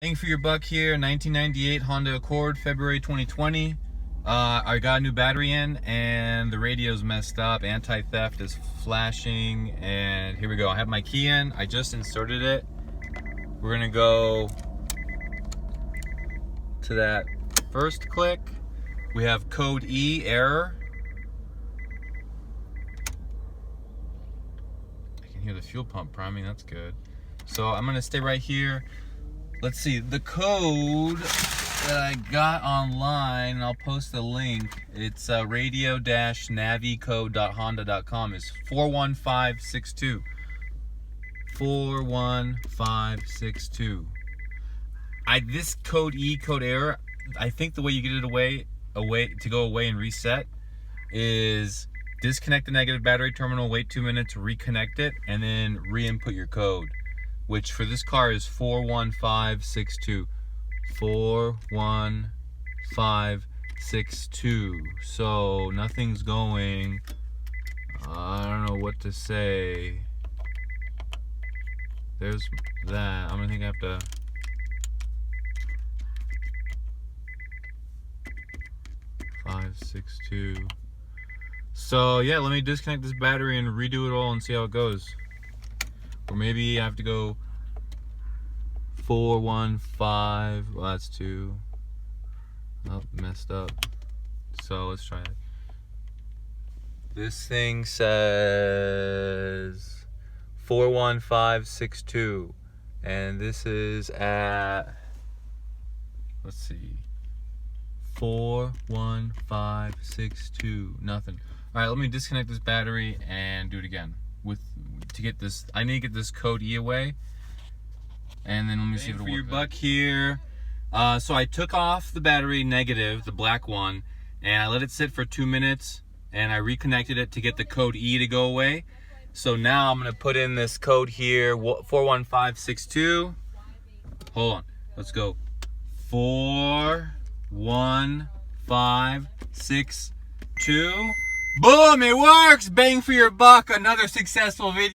Bang for your buck here, 1998 Honda Accord, February 2020. I got a new battery in and the radio's messed up. Anti-theft is flashing, and here we go. I have my key in. I just inserted it. We're gonna go to that first click. We have code E, error. I can hear the fuel pump priming, that's good. So I'm gonna stay right here. Let's see, the code that I got online, and I'll post the link, it's radio-navicode.honda.com, is 41562. 41562. This code E, code error, I think the way you get it away to go away and reset is disconnect the negative battery terminal, wait 2 minutes, reconnect it, and then re-input your code, which for this car is 41562. 41562. So nothing's going. I don't know what to say. There's that. I'm gonna think I have to. Five, 6, 2. So yeah, let me disconnect this battery and redo it all and see how it goes. Or maybe I have to go 415. Well, that's 2. Oh, messed up. So let's try it. This thing says 41562, and this is at, let's see, 41562. Nothing. All right, let me disconnect this battery and do it again. To get this, I need to get this code E away, and then let me see if it'll work. For your buck here. So I took off the battery negative, the black one, and I let it sit for 2 minutes, and I reconnected it to get the code E to go away. So now I'm gonna put in this code here, 41562. Hold on, let's go. 41562. Boom, it works! Bang for your buck, another successful video.